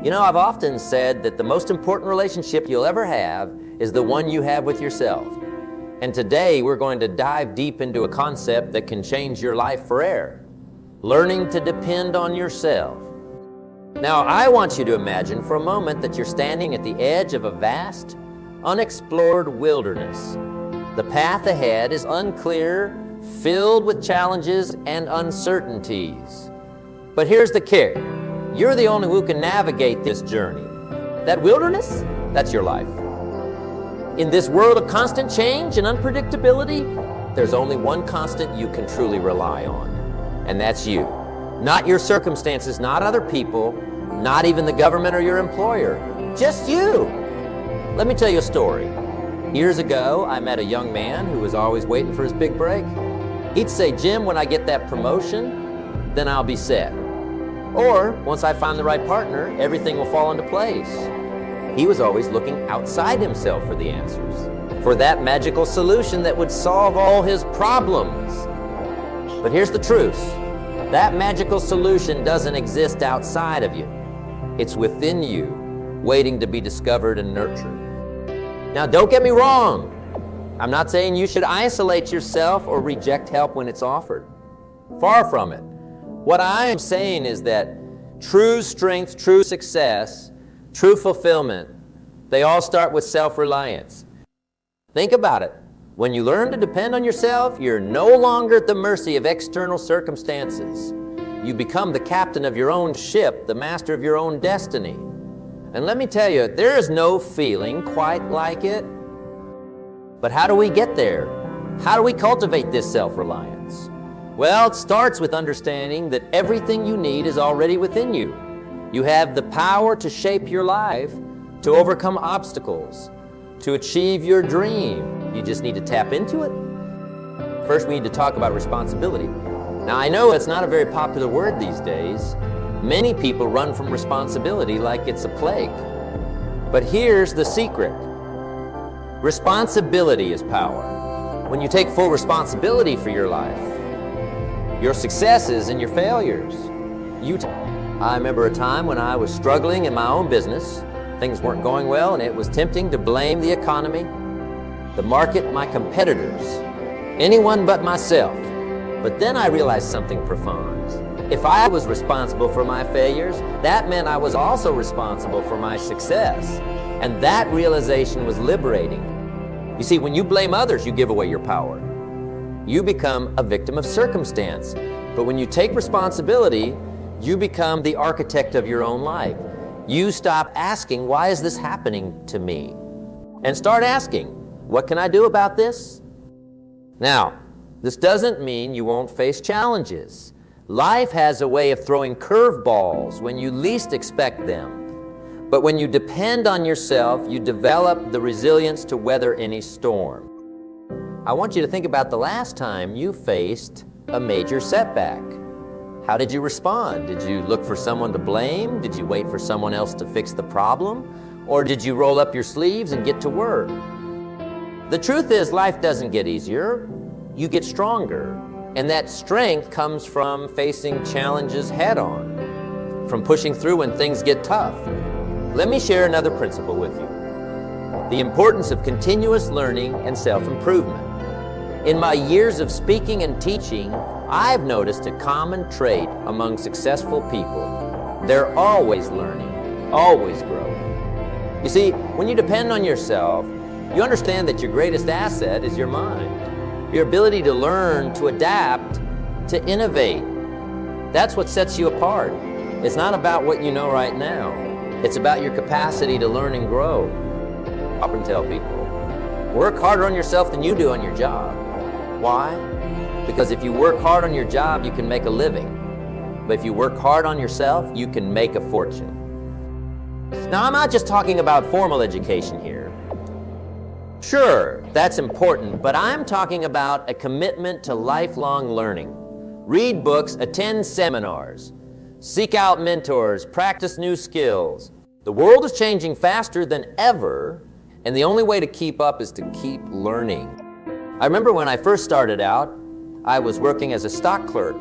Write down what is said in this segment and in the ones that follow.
You know, I've often said that the most important relationship you'll ever have is the one you have with yourself. And today we're going to dive deep into a concept that can change your life forever. Learning to depend on yourself. Now, I want you to imagine for a moment that you're standing at the edge of a vast, unexplored wilderness. The path ahead is unclear, filled with challenges and uncertainties. But here's the kick. You're the only one who can navigate this journey. That wilderness, that's your life. In this world of constant change and unpredictability, there's only one constant you can truly rely on, and that's you. Not your circumstances, not other people, not even the government or your employer, just you. Let me tell you a story. Years ago, I met a young man who was always waiting for his big break. He'd say, "Jim, when I get that promotion, then I'll be set. Or, once I find the right partner, everything will fall into place." He was always looking outside himself for the answers, for that magical solution that would solve all his problems. But here's the truth. That magical solution doesn't exist outside of you. It's within you, waiting to be discovered and nurtured. Now, don't get me wrong. I'm not saying you should isolate yourself or reject help when it's offered. Far from it. What I am saying is that true strength, true success, true fulfillment, they all start with self-reliance. Think about it. When you learn to depend on yourself, you're no longer at the mercy of external circumstances. You become the captain of your own ship, the master of your own destiny. And let me tell you, there is no feeling quite like it. But how do we get there? How do we cultivate this self-reliance? Well, it starts with understanding that everything you need is already within you. You have the power to shape your life, to overcome obstacles, to achieve your dream. You just need to tap into it. First, we need to talk about responsibility. Now, I know it's not a very popular word these days. Many people run from responsibility like it's a plague. But here's the secret. Responsibility is power. When you take full responsibility for your life, your successes and your failures, I remember a time when I was struggling in my own business. Things weren't going well, and it was tempting to blame the economy, the market, my competitors, anyone but myself. But then I realized something profound. If I was responsible for my failures, that meant I was also responsible for my success. And that realization was liberating. You see, when you blame others, you give away your power. You become a victim of circumstance. But when you take responsibility, you become the architect of your own life. You stop asking, why is this happening to me? And start asking, what can I do about this? Now, this doesn't mean you won't face challenges. Life has a way of throwing curveballs when you least expect them. But when you depend on yourself, you develop the resilience to weather any storm. I want you to think about the last time you faced a major setback. How did you respond? Did you look for someone to blame? Did you wait for someone else to fix the problem? Or did you roll up your sleeves and get to work? The truth is, life doesn't get easier. You get stronger. And that strength comes from facing challenges head on, from pushing through when things get tough. Let me share another principle with you. The importance of continuous learning and self-improvement. In my years of speaking and teaching, I've noticed a common trait among successful people. They're always learning, always growing. You see, when you depend on yourself, you understand that your greatest asset is your mind. Your ability to learn, to adapt, to innovate. That's what sets you apart. It's not about what you know right now. It's about your capacity to learn and grow. I often tell people, work harder on yourself than you do on your job. Why? Because if you work hard on your job, you can make a living. But if you work hard on yourself, you can make a fortune. Now, I'm not just talking about formal education here. Sure, that's important, but I'm talking about a commitment to lifelong learning. Read books, attend seminars, seek out mentors, practice new skills. The world is changing faster than ever, and the only way to keep up is to keep learning. I remember when I first started out, I was working as a stock clerk.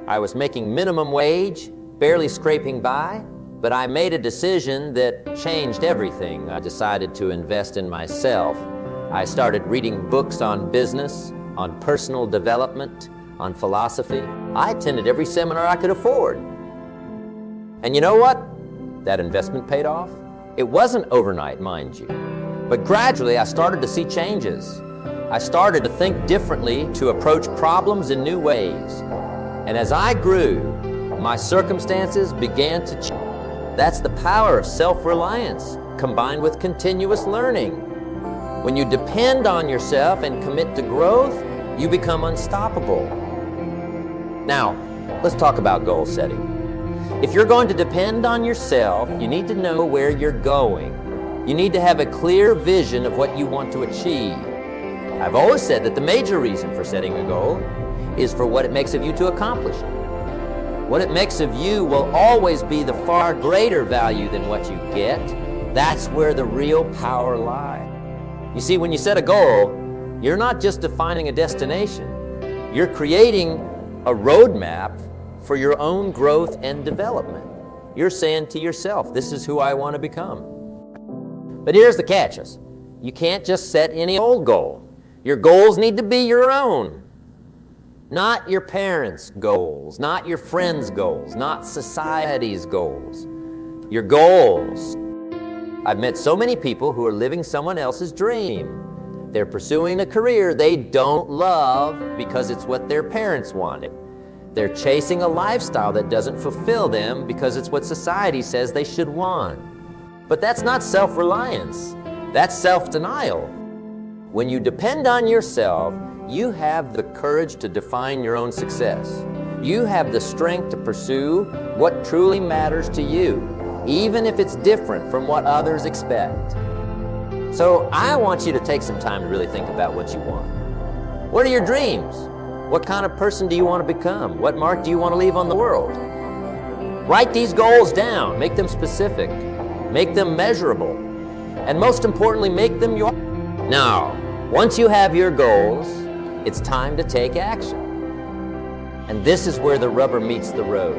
I was making minimum wage, barely scraping by. But I made a decision that changed everything. I decided to invest in myself. I started reading books on business, on personal development, on philosophy. I attended every seminar I could afford. And you know what? That investment paid off. It wasn't overnight, mind you. But gradually I started to see changes. I started to think differently, to approach problems in new ways. And as I grew, my circumstances began to change. That's the power of self-reliance combined with continuous learning. When you depend on yourself and commit to growth, you become unstoppable. Now, let's talk about goal setting. If you're going to depend on yourself, you need to know where you're going. You need to have a clear vision of what you want to achieve. I've always said that the major reason for setting a goal is for what it makes of you to accomplish it. What it makes of you will always be the far greater value than what you get. That's where the real power lies. You see, when you set a goal, you're not just defining a destination. You're creating a roadmap for your own growth and development. You're saying to yourself, this is who I want to become. But here's the catch. You can't just set any old goal. Your goals need to be your own. Not your parents' goals, not your friends' goals, not society's goals. Your goals. I've met so many people who are living someone else's dream. They're pursuing a career they don't love because it's what their parents wanted. They're chasing a lifestyle that doesn't fulfill them because it's what society says they should want. But that's not self-reliance. That's self-denial. When you depend on yourself, you have the courage to define your own success. You have the strength to pursue what truly matters to you, even if it's different from what others expect. So I want you to take some time to really think about what you want. What are your dreams? What kind of person do you want to become? What mark do you want to leave on the world? Write these goals down. Make them specific. Make them measurable. And most importantly, make them yours. Now, once you have your goals, it's time to take action. And this is where the rubber meets the road.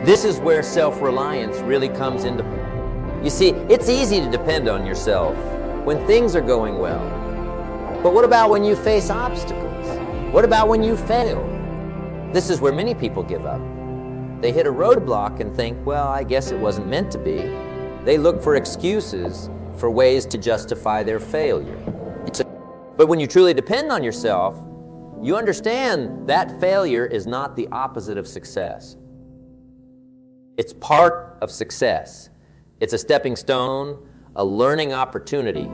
This is where self-reliance really comes into play. You see, it's easy to depend on yourself when things are going well. But what about when you face obstacles? What about when you fail? This is where many people give up. They hit a roadblock and think, well, I guess it wasn't meant to be. They look for excuses, for ways to justify their failure. But when you truly depend on yourself, you understand that failure is not the opposite of success. It's part of success. It's a stepping stone, a learning opportunity.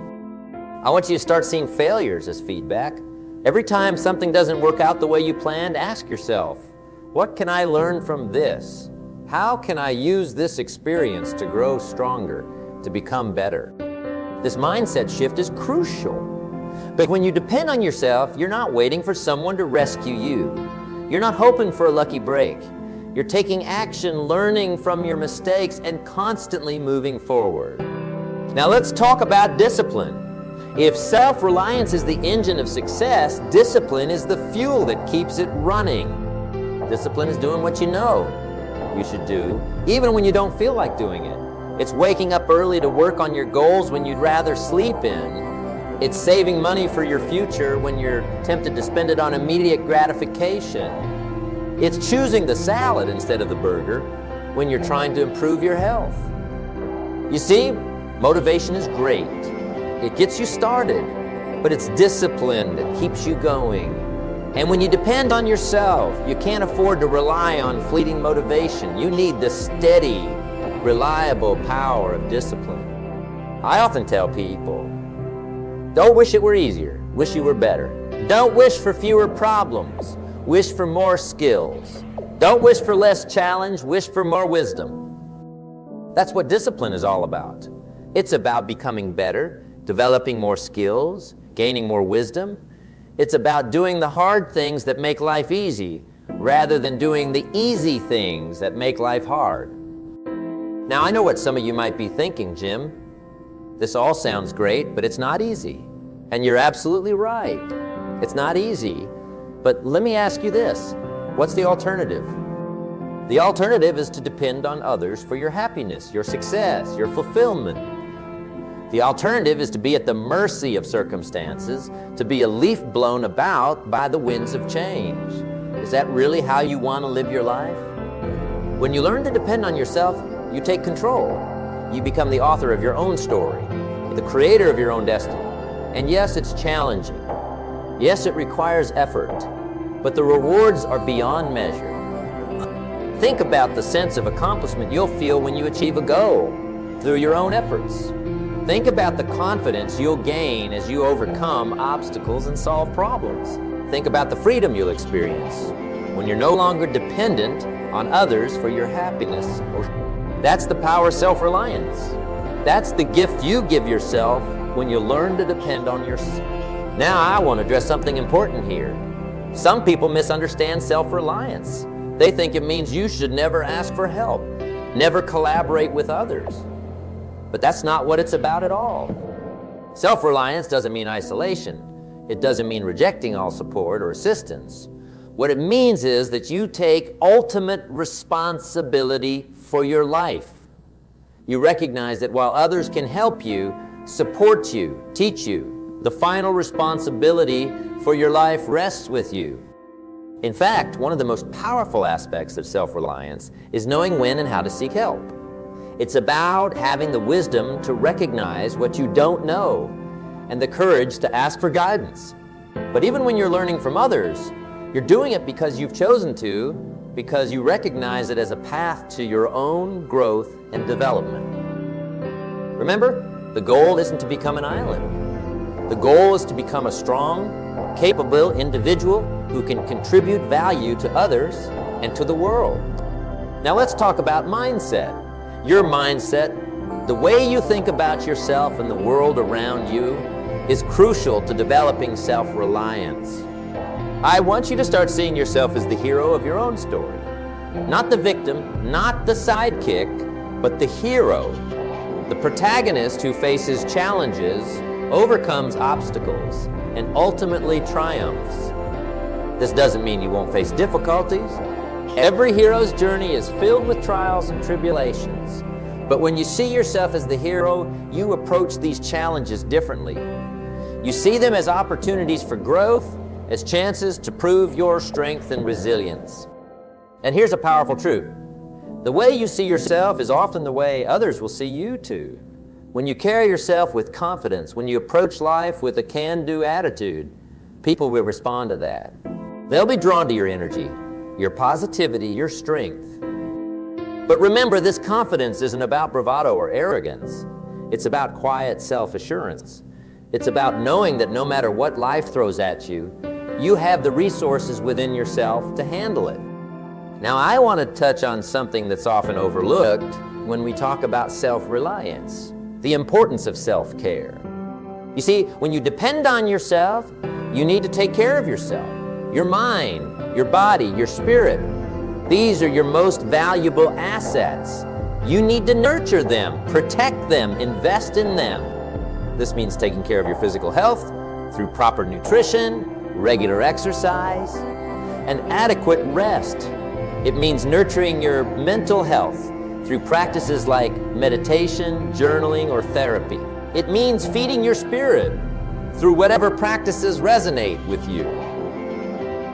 I want you to start seeing failures as feedback. Every time something doesn't work out the way you planned, ask yourself, what can I learn from this? How can I use this experience to grow stronger, to become better? This mindset shift is crucial. But when you depend on yourself, you're not waiting for someone to rescue you. You're not hoping for a lucky break. You're taking action, learning from your mistakes, and constantly moving forward. Now let's talk about discipline. If self-reliance is the engine of success, discipline is the fuel that keeps it running. Discipline is doing what you know you should do, even when you don't feel like doing it. It's waking up early to work on your goals when you'd rather sleep in. It's saving money for your future when you're tempted to spend it on immediate gratification. It's choosing the salad instead of the burger when you're trying to improve your health. You see, motivation is great. It gets you started, but it's discipline that keeps you going. And when you depend on yourself, you can't afford to rely on fleeting motivation. You need the steady, reliable power of discipline. I often tell people, don't wish it were easier, wish you were better. Don't wish for fewer problems, wish for more skills. Don't wish for less challenge, wish for more wisdom. That's what discipline is all about. It's about becoming better, developing more skills, gaining more wisdom. It's about doing the hard things that make life easy, rather than doing the easy things that make life hard. Now, I know what some of you might be thinking, Jim. This all sounds great, but it's not easy. And you're absolutely right. It's not easy. But let me ask you this. What's the alternative? The alternative is to depend on others for your happiness, your success, your fulfillment. The alternative is to be at the mercy of circumstances, to be a leaf blown about by the winds of change. Is that really how you want to live your life? When you learn to depend on yourself, you take control. You become the author of your own story, the creator of your own destiny. And yes, it's challenging. Yes, it requires effort, but the rewards are beyond measure. Think about the sense of accomplishment you'll feel when you achieve a goal through your own efforts. Think about the confidence you'll gain as you overcome obstacles and solve problems. Think about the freedom you'll experience when you're no longer dependent on others for your happiness. That's the power of self-reliance. That's the gift you give yourself when you learn to depend on yourself. Now I want to address something important here. Some people misunderstand self-reliance. They think it means you should never ask for help, never collaborate with others. But that's not what it's about at all. Self-reliance doesn't mean isolation. It doesn't mean rejecting all support or assistance. What it means is that you take ultimate responsibility for your life. You recognize that while others can help you, support you, teach you, the final responsibility for your life rests with you. In fact, one of the most powerful aspects of self-reliance is knowing when and how to seek help. It's about having the wisdom to recognize what you don't know and the courage to ask for guidance. But even when you're learning from others, you're doing it because you've chosen to, because you recognize it as a path to your own growth and development. Remember, the goal isn't to become an island. The goal is to become a strong, capable individual who can contribute value to others and to the world. Now let's talk about mindset. Your mindset, the way you think about yourself and the world around you, is crucial to developing self-reliance. I want you to start seeing yourself as the hero of your own story. Not the victim, not the sidekick, but the hero, the protagonist who faces challenges, overcomes obstacles, and ultimately triumphs. This doesn't mean you won't face difficulties. Every hero's journey is filled with trials and tribulations. But when you see yourself as the hero, you approach these challenges differently. You see them as opportunities for growth, as chances to prove your strength and resilience. And here's a powerful truth. The way you see yourself is often the way others will see you too. When you carry yourself with confidence, when you approach life with a can-do attitude, people will respond to that. They'll be drawn to your energy, your positivity, your strength. But remember, this confidence isn't about bravado or arrogance. It's about quiet self-assurance. It's about knowing that no matter what life throws at you, you have the resources within yourself to handle it. Now, I want to touch on something that's often overlooked when we talk about self-reliance, the importance of self-care. You see, when you depend on yourself, you need to take care of yourself. Your mind, your body, your spirit. These are your most valuable assets. You need to nurture them, protect them, invest in them. This means taking care of your physical health through proper nutrition, regular exercise, and adequate rest. It means nurturing your mental health through practices like meditation, journaling, or therapy. It means feeding your spirit through whatever practices resonate with you.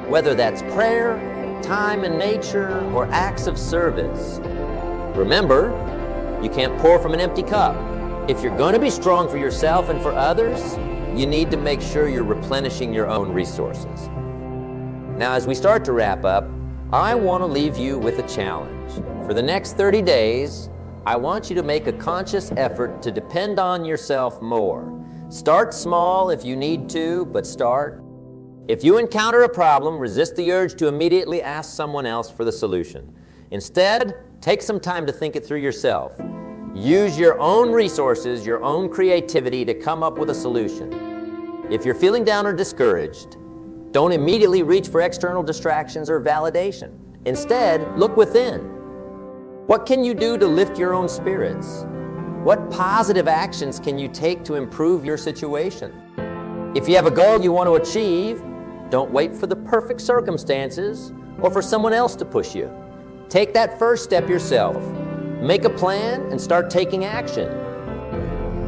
Whether that's prayer, time in nature, or acts of service. Remember, you can't pour from an empty cup. If you're going to be strong for yourself and for others, you need to make sure you're replenishing your own resources. Now, as we start to wrap up, I want to leave you with a challenge. For the next 30 days, I want you to make a conscious effort to depend on yourself more. Start small if you need to, but start. If you encounter a problem, resist the urge to immediately ask someone else for the solution. Instead, take some time to think it through yourself. Use your own resources, your own creativity to come up with a solution. If you're feeling down or discouraged, don't immediately reach for external distractions or validation. Instead, look within. What can you do to lift your own spirits? What positive actions can you take to improve your situation? If you have a goal you want to achieve, don't wait for the perfect circumstances or for someone else to push you. Take that first step yourself. Make a plan and start taking action.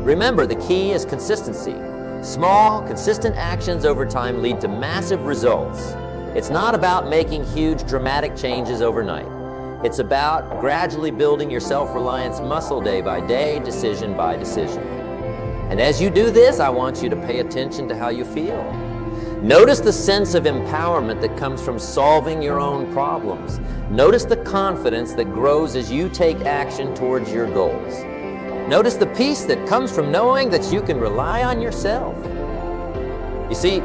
Remember, the key is consistency. Small, consistent actions over time lead to massive results. It's not about making huge, dramatic changes overnight. It's about gradually building your self-reliance muscle day by day, decision by decision. And as you do this, I want you to pay attention to how you feel. Notice the sense of empowerment that comes from solving your own problems. Notice the confidence that grows as you take action towards your goals. Notice the peace that comes from knowing that you can rely on yourself. You see,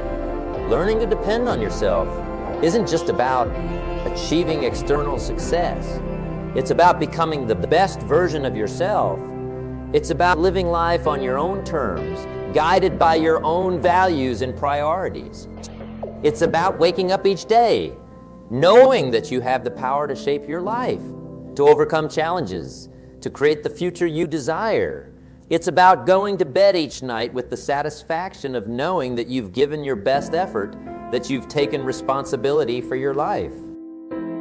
learning to depend on yourself isn't just about achieving external success. It's about becoming the best version of yourself. It's about living life on your own terms, guided by your own values and priorities. It's about waking up each day, knowing that you have the power to shape your life, to overcome challenges, to create the future you desire. It's about going to bed each night with the satisfaction of knowing that you've given your best effort, that you've taken responsibility for your life.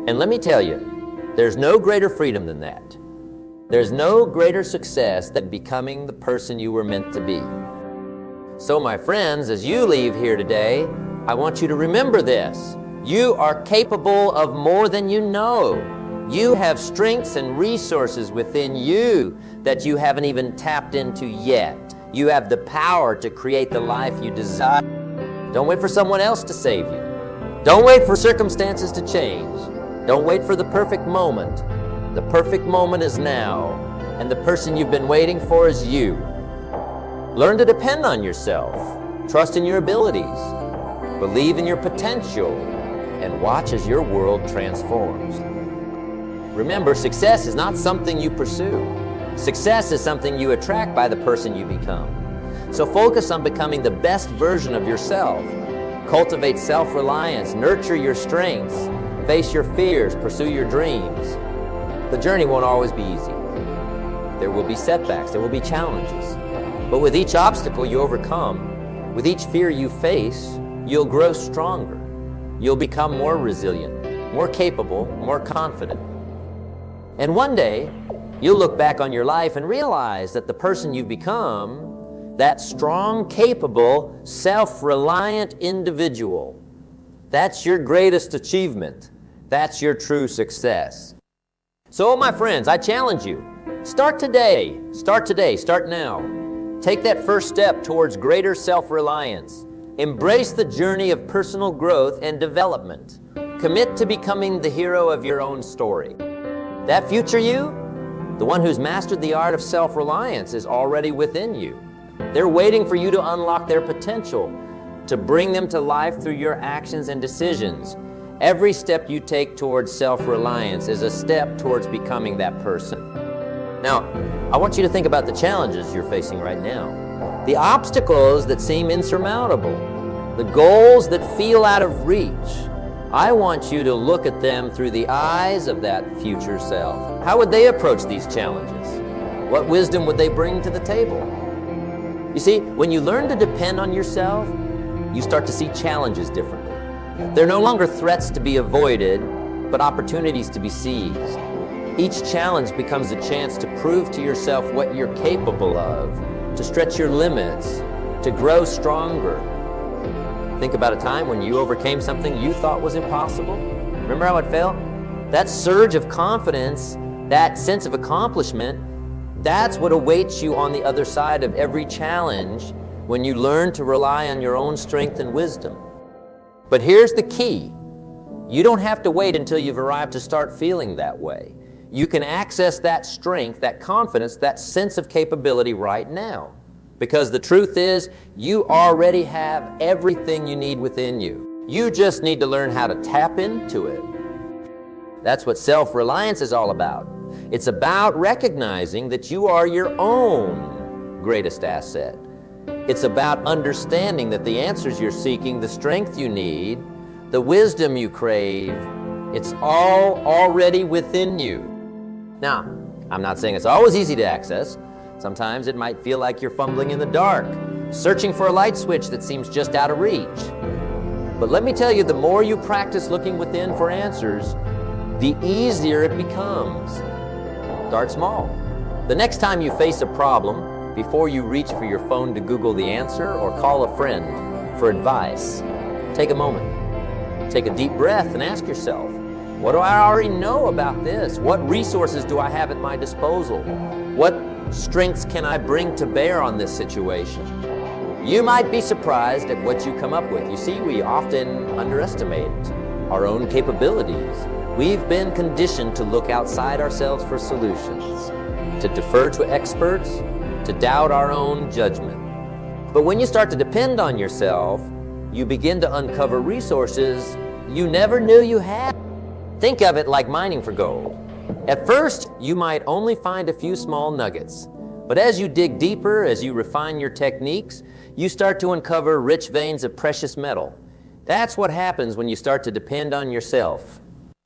And let me tell you, there's no greater freedom than that. There's no greater success than becoming the person you were meant to be. So my friends, as you leave here today, I want you to remember this. You are capable of more than you know. You have strengths and resources within you that you haven't even tapped into yet. You have the power to create the life you desire. Don't wait for someone else to save you. Don't wait for circumstances to change. Don't wait for the perfect moment. The perfect moment is now, and the person you've been waiting for is you. Learn to depend on yourself. Trust in your abilities. Believe in your potential, and watch as your world transforms. Remember, success is not something you pursue. Success is something you attract by the person you become. So focus on becoming the best version of yourself. Cultivate self-reliance, nurture your strengths, face your fears, pursue your dreams. The journey won't always be easy. There will be setbacks, there will be challenges. But with each obstacle you overcome, with each fear you face, you'll grow stronger. You'll become more resilient, more capable, more confident. And one day, you'll look back on your life and realize that the person you've become, that strong, capable, self-reliant individual, that's your greatest achievement. That's your true success. So, my friends, I challenge you. Start today. Start today. Start now. Take that first step towards greater self-reliance. Embrace the journey of personal growth and development. Commit to becoming the hero of your own story. That future you, the one who's mastered the art of self-reliance, is already within you. They're waiting for you to unlock their potential, to bring them to life through your actions and decisions. Every step you take towards self-reliance is a step towards becoming that person. Now, I want you to think about the challenges you're facing right now, the obstacles that seem insurmountable, the goals that feel out of reach. I want you to look at them through the eyes of that future self. How would they approach these challenges? What wisdom would they bring to the table? You see, when you learn to depend on yourself, you start to see challenges differently. They're no longer threats to be avoided, but opportunities to be seized. Each challenge becomes a chance to prove to yourself what you're capable of, to stretch your limits, to grow stronger. Think about a time when you overcame something you thought was impossible. Remember how it felt? That surge of confidence, that sense of accomplishment, that's what awaits you on the other side of every challenge when you learn to rely on your own strength and wisdom. But here's the key. You don't have to wait until you've arrived to start feeling that way. You can access that strength, that confidence, that sense of capability right now. Because the truth is, you already have everything you need within you. You just need to learn how to tap into it. That's what self-reliance is all about. It's about recognizing that you are your own greatest asset. It's about understanding that the answers you're seeking, the strength you need, the wisdom you crave, it's all already within you. Now, I'm not saying it's always easy to access. Sometimes it might feel like you're fumbling in the dark, searching for a light switch that seems just out of reach. But let me tell you, the more you practice looking within for answers, the easier it becomes. Start small. The next time you face a problem, before you reach for your phone to Google the answer or call a friend for advice, take a moment. Take a deep breath and ask yourself, what do I already know about this? What resources do I have at my disposal? What strengths can I bring to bear on this situation? You might be surprised at what you come up with. You see, we often underestimate our own capabilities. We've been conditioned to look outside ourselves for solutions, to defer to experts, to doubt our own judgment. But when you start to depend on yourself, you begin to uncover resources you never knew you had. Think of it like mining for gold. At first, you might only find a few small nuggets. But as you dig deeper, as you refine your techniques, you start to uncover rich veins of precious metal. That's what happens when you start to depend on yourself.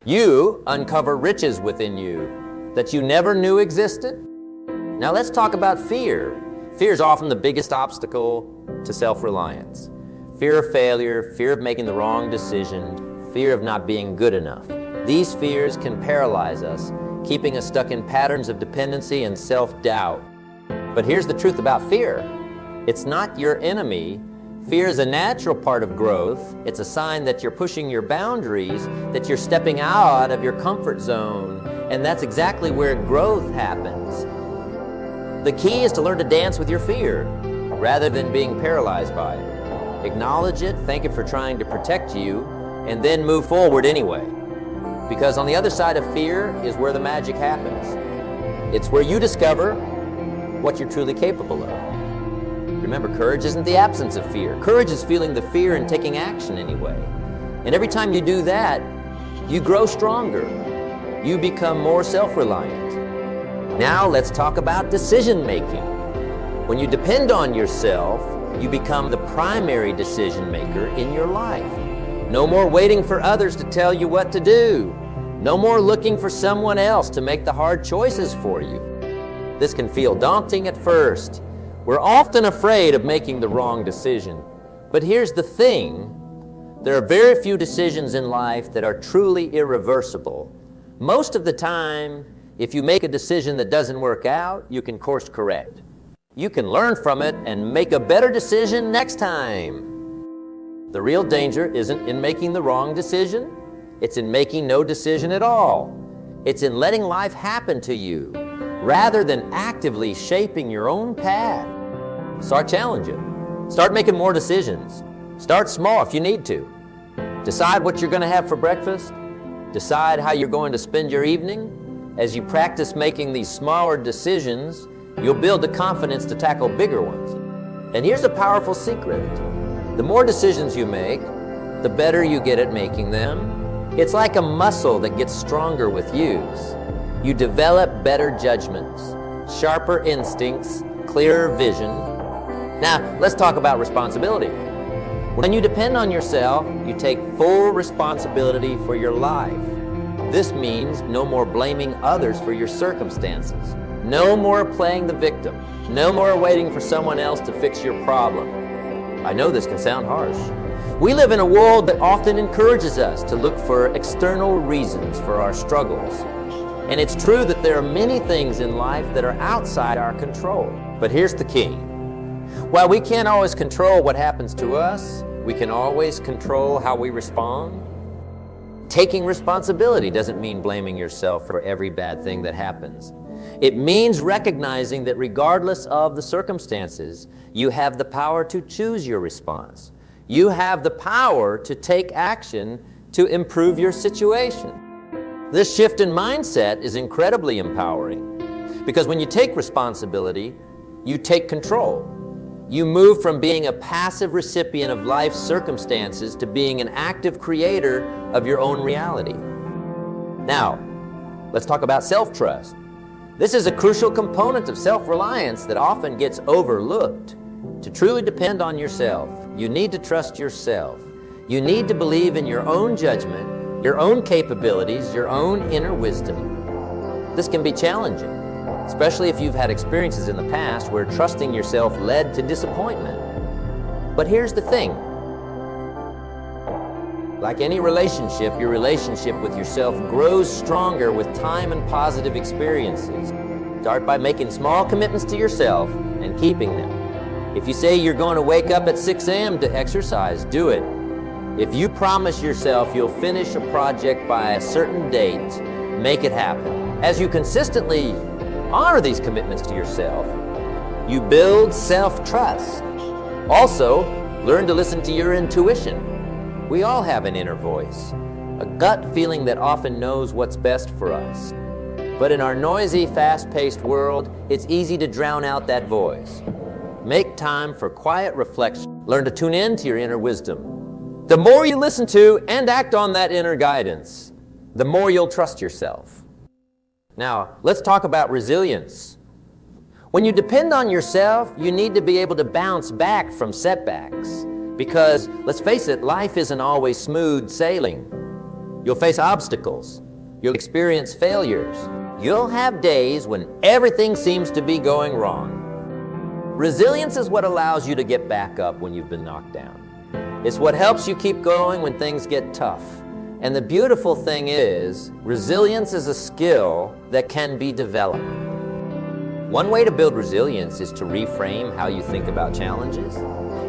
You uncover riches within you that you never knew existed. Now let's talk about fear. Fear is often the biggest obstacle to self-reliance. Fear of failure, fear of making the wrong decision, fear of not being good enough. These fears can paralyze us, keeping us stuck in patterns of dependency and self-doubt. But here's the truth about fear. It's not your enemy. Fear is a natural part of growth. It's a sign that you're pushing your boundaries, that you're stepping out of your comfort zone, and that's exactly where growth happens. The key is to learn to dance with your fear, rather than being paralyzed by it. Acknowledge it, thank it for trying to protect you, and then move forward anyway. Because on the other side of fear is where the magic happens. It's where you discover what you're truly capable of. Remember, courage isn't the absence of fear. Courage is feeling the fear and taking action anyway. And every time you do that, you grow stronger. You become more self-reliant. Now let's talk about decision making. When you depend on yourself, you become the primary decision maker in your life. No more waiting for others to tell you what to do. No more looking for someone else to make the hard choices for you. This can feel daunting at first. We're often afraid of making the wrong decision. But here's the thing. There are very few decisions in life that are truly irreversible. Most of the time, if you make a decision that doesn't work out, you can course correct. You can learn from it and make a better decision next time. The real danger isn't in making the wrong decision. It's in making no decision at all. It's in letting life happen to you, rather than actively shaping your own path. Start challenging. Start making more decisions. Start small if you need to. Decide what you're going to have for breakfast. Decide how you're going to spend your evening. As you practice making these smaller decisions, you'll build the confidence to tackle bigger ones. And here's a powerful secret. The more decisions you make, the better you get at making them. It's like a muscle that gets stronger with use. You develop better judgments, sharper instincts, clearer vision. Now, let's talk about responsibility. When you depend on yourself, you take full responsibility for your life. This means no more blaming others for your circumstances. No more playing the victim. No more waiting for someone else to fix your problem. I know this can sound harsh. We live in a world that often encourages us to look for external reasons for our struggles. And it's true that there are many things in life that are outside our control. But here's the key. While we can't always control what happens to us, we can always control how we respond. Taking responsibility doesn't mean blaming yourself for every bad thing that happens. It means recognizing that regardless of the circumstances, you have the power to choose your response. You have the power to take action to improve your situation. This shift in mindset is incredibly empowering because when you take responsibility, you take control. You move from being a passive recipient of life's circumstances to being an active creator of your own reality. Now, let's talk about self-trust. This is a crucial component of self-reliance that often gets overlooked. To truly depend on yourself, you need to trust yourself. You need to believe in your own judgment, your own capabilities, your own inner wisdom. This can be challenging, especially if you've had experiences in the past where trusting yourself led to disappointment. But here's the thing. Like any relationship, your relationship with yourself grows stronger with time and positive experiences. Start by making small commitments to yourself and keeping them. If you say you're going to wake up at 6 a.m. to exercise, do it. If you promise yourself you'll finish a project by a certain date, make it happen. As you consistently honor these commitments to yourself, you build self-trust. Also, learn to listen to your intuition. We all have an inner voice, a gut feeling that often knows what's best for us. But in our noisy, fast-paced world, it's easy to drown out that voice. Make time for quiet reflection. Learn to tune in to your inner wisdom. The more you listen to and act on that inner guidance, the more you'll trust yourself. Now, let's talk about resilience. When you depend on yourself, you need to be able to bounce back from setbacks. Because, let's face it, life isn't always smooth sailing. You'll face obstacles. You'll experience failures. You'll have days when everything seems to be going wrong. Resilience is what allows you to get back up when you've been knocked down. It's what helps you keep going when things get tough. And the beautiful thing is, resilience is a skill that can be developed. One way to build resilience is to reframe how you think about challenges.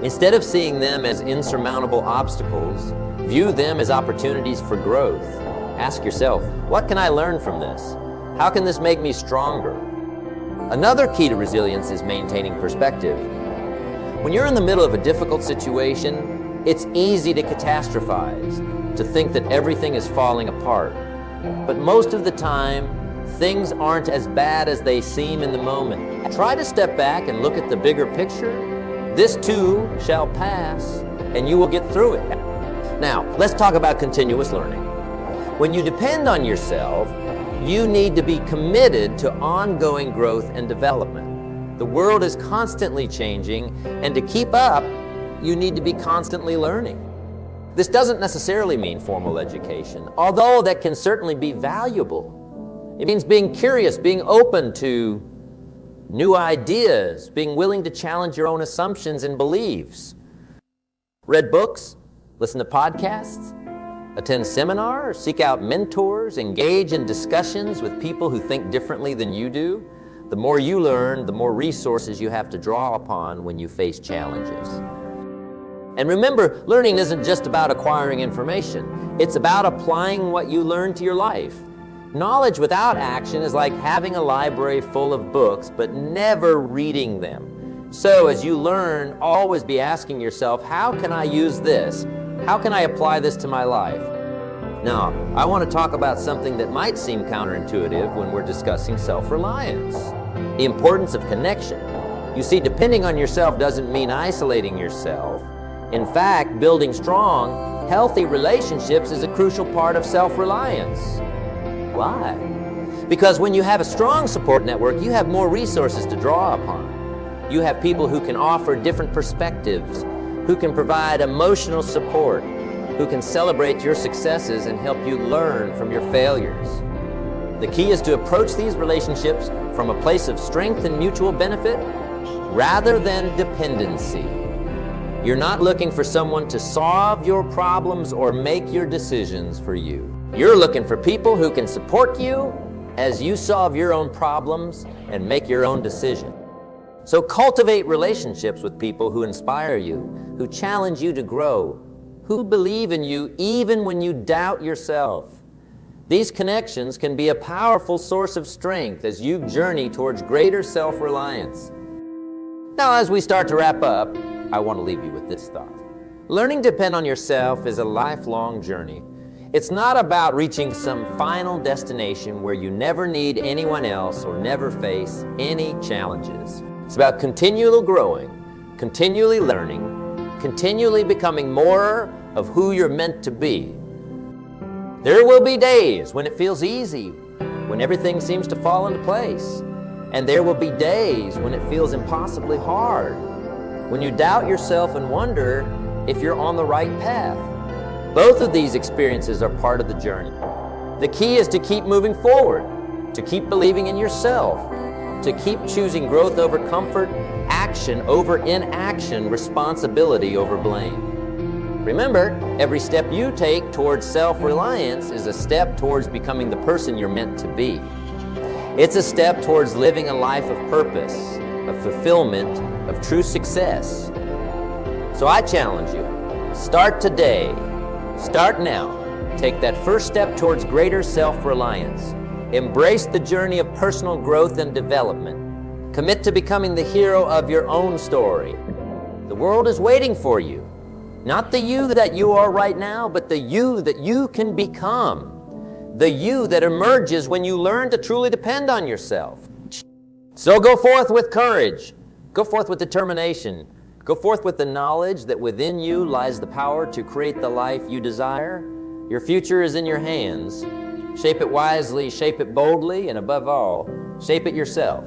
Instead of seeing them as insurmountable obstacles, view them as opportunities for growth. Ask yourself, what can I learn from this? How can this make me stronger? Another key to resilience is maintaining perspective. When you're in the middle of a difficult situation, it's easy to catastrophize, to think that everything is falling apart. But most of the time, things aren't as bad as they seem in the moment. Try to step back and look at the bigger picture. This too shall pass, and you will get through it. Now, let's talk about continuous learning. When you depend on yourself, you need to be committed to ongoing growth and development. The world is constantly changing, and to keep up, you need to be constantly learning. This doesn't necessarily mean formal education, although that can certainly be valuable. It means being curious, being open to new ideas, being willing to challenge your own assumptions and beliefs. Read books, listen to podcasts, attend seminars, seek out mentors, engage in discussions with people who think differently than you do. The more you learn, the more resources you have to draw upon when you face challenges. And remember, learning isn't just about acquiring information. It's about applying what you learn to your life. Knowledge without action is like having a library full of books, but never reading them. So as you learn, always be asking yourself, how can I use this? How can I apply this to my life? Now, I want to talk about something that might seem counterintuitive when we're discussing self-reliance, the importance of connection. You see, depending on yourself doesn't mean isolating yourself. In fact, building strong, healthy relationships is a crucial part of self-reliance. Why? Because when you have a strong support network, you have more resources to draw upon. You have people who can offer different perspectives, who can provide emotional support, who can celebrate your successes and help you learn from your failures. The key is to approach these relationships from a place of strength and mutual benefit rather than dependency. You're not looking for someone to solve your problems or make your decisions for you. You're looking for people who can support you as you solve your own problems and make your own decisions. So cultivate relationships with people who inspire you, who challenge you to grow, who believe in you even when you doubt yourself. These connections can be a powerful source of strength as you journey towards greater self-reliance. Now, as we start to wrap up, I want to leave you with this thought. Learning to depend on yourself is a lifelong journey. It's not about reaching some final destination where you never need anyone else or never face any challenges. It's about continually growing, continually learning, continually becoming more of who you're meant to be. There will be days when it feels easy, when everything seems to fall into place. And there will be days when it feels impossibly hard, when you doubt yourself and wonder if you're on the right path. Both of these experiences are part of the journey. The key is to keep moving forward, to keep believing in yourself, to keep choosing growth over comfort, action over inaction, responsibility over blame. Remember, Every step you take towards self-reliance is a step towards becoming the person you're meant to be. It's a step towards living a life of purpose, of fulfillment, of true success. So I challenge you, start today, start now. Take that first step towards greater self-reliance. Embrace the journey of personal growth and development. Commit to becoming the hero of your own story. The world is waiting for you. Not the you that you are right now, but the you that you can become. The you that emerges when you learn to truly depend on yourself. So go forth with courage. Go forth with determination. Go forth with the knowledge that within you lies the power to create the life you desire. Your future is in your hands. Shape it wisely, shape it boldly, and above all, shape it yourself.